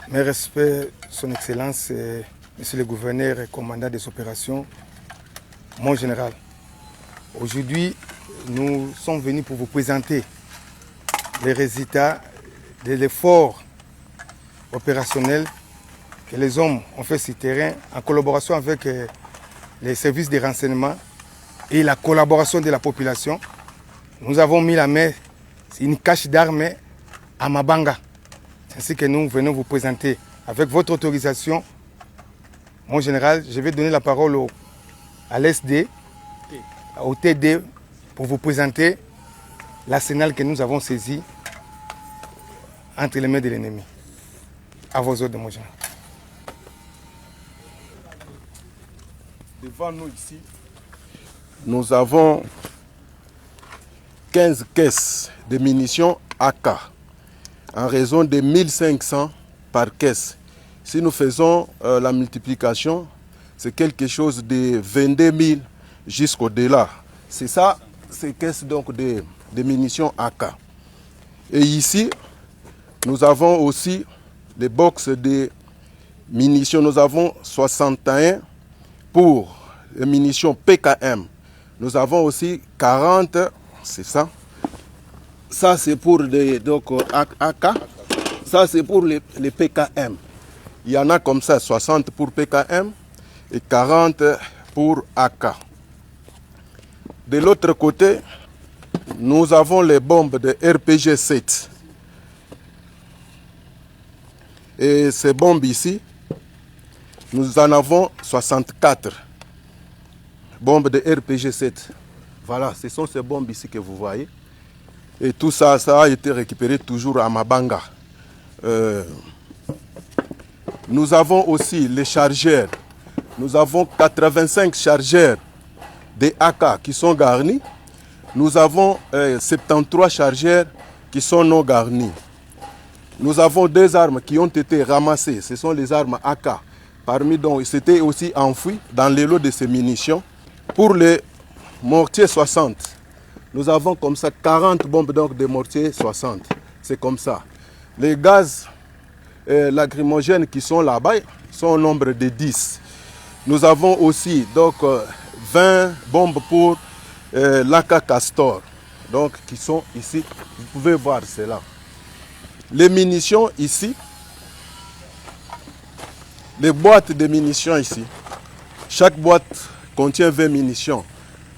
Mes respects, Son Excellence, Monsieur le Gouverneur et Commandant des opérations, mon général. Aujourd'hui, nous sommes venus pour vous présenter les résultats de l'effort opérationnel que les hommes ont fait sur le terrain en collaboration avec les services de renseignement et la collaboration de la population. Nous avons mis la main sur une cache d'armes à Mabanga. C'est ainsi que nous venons vous présenter. Avec votre autorisation, mon général, je vais donner la parole à l'SD, au TD, pour vous présenter l'arsenal que nous avons saisi entre les mains de l'ennemi. À vos ordres, mon général. Devant nous ici, nous avons 15 caisses de munitions AK en raison de 1500 par caisse. Si nous faisons la multiplication, c'est quelque chose de 22 000 jusqu'au-delà. C'est ça, ces caisses donc de munitions AK. Et ici, nous avons aussi les box de munitions. Nous avons 61 pour les munitions PKM. Nous avons aussi 40, c'est ça. Ça c'est pour les donc, AK. Ça c'est pour les PKM. Il y en a comme ça 60 pour PKM et 40 pour AK. De l'autre côté, nous avons les bombes de RPG-7. Et ces bombes ici, nous en avons 64 bombes de RPG-7. Voilà, ce sont ces bombes ici que vous voyez. Et tout ça, ça a été récupéré toujours à Mabanga. Nous avons aussi les chargeurs. Nous avons 85 chargeurs de AK qui sont garnis. Nous avons 73 chargeurs qui sont non garnis. Nous avons deux armes qui ont été ramassées. Ce sont les armes AK. Parmi dont c'était aussi enfoui dans les lots de ces munitions. Pour les mortiers 60, nous avons comme ça 40 bombes donc de mortiers 60. C'est comme ça. Les gaz lacrymogènes qui sont là-bas sont au nombre de 10. Nous avons aussi donc 20 bombes pour l'AK Castor, donc qui sont ici. Vous pouvez voir cela. Les munitions ici, les boîtes de munitions ici, chaque boîte contient 20 munitions.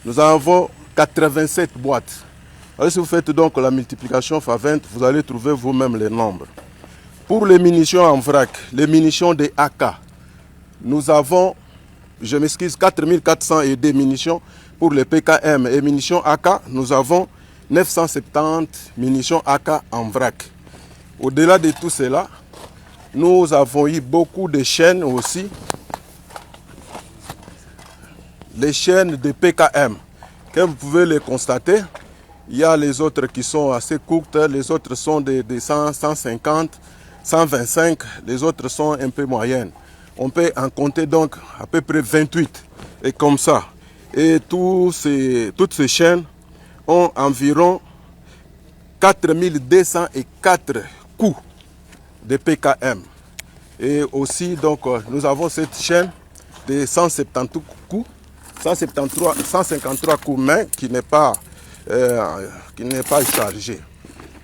Nous avons 87 boîtes. Alors, si vous faites donc la multiplication par 20, vous allez trouver vous-même les nombres. Pour les munitions en vrac, les munitions des AK, nous avons, je m'excuse, 4402 munitions pour les PKM et munitions AK, nous avons 970 munitions AK en vrac. Au-delà de tout cela, nous avons eu beaucoup de chaînes aussi. Les chaînes de PKM, comme vous pouvez les constater, il y a les autres qui sont assez courtes, les autres sont de 100, 150, 125, les autres sont un peu moyennes. On peut en compter donc à peu près 28, et comme ça. Et toutes ces chaînes ont environ 4204 coups de PKM. Et aussi, donc, nous avons cette chaîne de 170 coups, 153 coups main qui n'est pas chargé.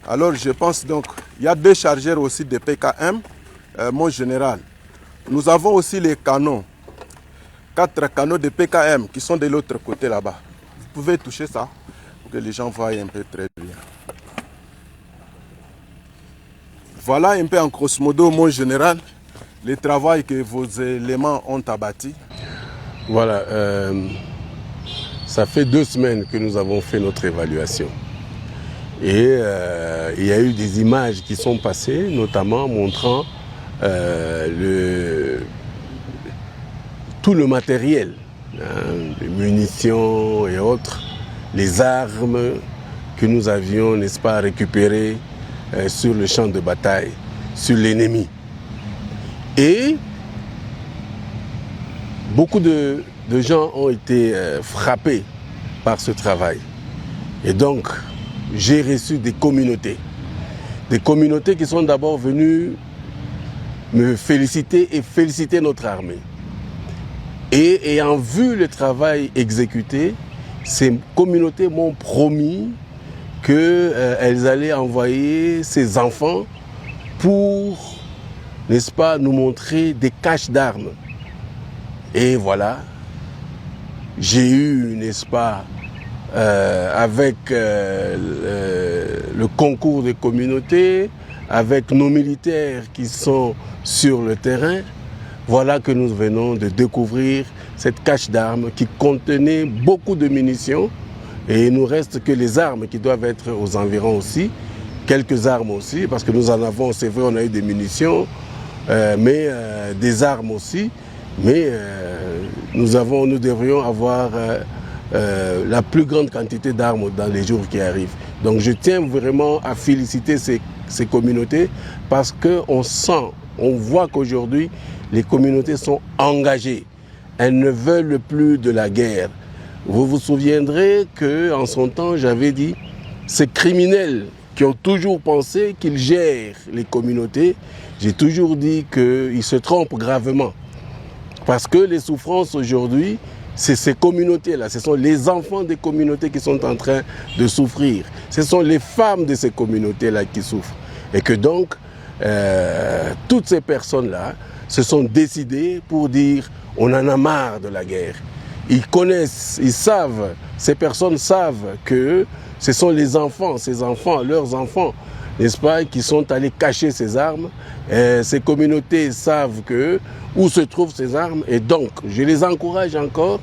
Alors, je pense donc, il y a deux chargeurs aussi de PKM, mon général. Nous avons aussi les canons, 4 canons de PKM qui sont de l'autre côté là-bas. Vous pouvez toucher ça pour que les gens voient un peu très bien. Voilà un peu en grosso modo, mon général, le travail que vos éléments ont abattu. Voilà, ça fait 2 semaines que nous avons fait notre évaluation. Et il y a eu des images qui sont passées, notamment montrant tout le matériel, les munitions et autres, les armes que nous avions, n'est-ce pas, récupérées sur le champ de bataille, sur l'ennemi. Et beaucoup de gens ont été frappés par ce travail. Et donc, j'ai reçu des communautés qui sont d'abord venues me féliciter et féliciter notre armée. Et ayant vu le travail exécuté, ces communautés m'ont promis qu'elles allaient envoyer ces enfants pour, n'est-ce pas, nous montrer des caches d'armes. Et voilà, j'ai eu, n'est-ce pas, avec le concours des communautés, avec nos militaires qui sont sur le terrain, voilà que nous venons de découvrir cette cache d'armes qui contenait beaucoup de munitions. Et il nous reste que les armes qui doivent être aux environs aussi, quelques armes aussi, parce que nous en avons, c'est vrai, on a eu des munitions, mais des armes aussi. Mais nous devrions avoir la plus grande quantité d'armes dans les jours qui arrivent. Donc je tiens vraiment à féliciter ces communautés parce qu'on sent, on voit qu'aujourd'hui, les communautés sont engagées. Elles ne veulent plus de la guerre. Vous vous souviendrez qu'en son temps, j'avais dit, ces criminels qui ont toujours pensé qu'ils gèrent les communautés, j'ai toujours dit qu'ils se trompent gravement. Parce que les souffrances aujourd'hui, c'est ces communautés-là, ce sont les enfants des communautés qui sont en train de souffrir. Ce sont les femmes de ces communautés-là qui souffrent. Et que donc, toutes ces personnes-là se sont décidées pour dire on en a marre de la guerre. Ils connaissent, ils savent, ces personnes savent que ce sont les enfants, ces enfants, leurs enfants, n'est-ce pas, qui sont allés cacher ces armes. Ces communautés savent où se trouvent ces armes. Et donc, je les encourage encore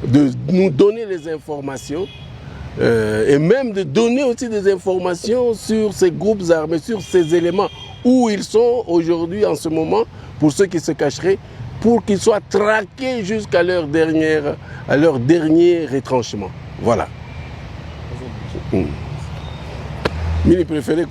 de nous donner les informations et même de donner aussi des informations sur ces groupes armés, sur ces éléments, où ils sont aujourd'hui en ce moment, pour ceux qui se cacheraient, pour qu'ils soient traqués jusqu'à leur dernier retranchement. Voilà. Mini préféré.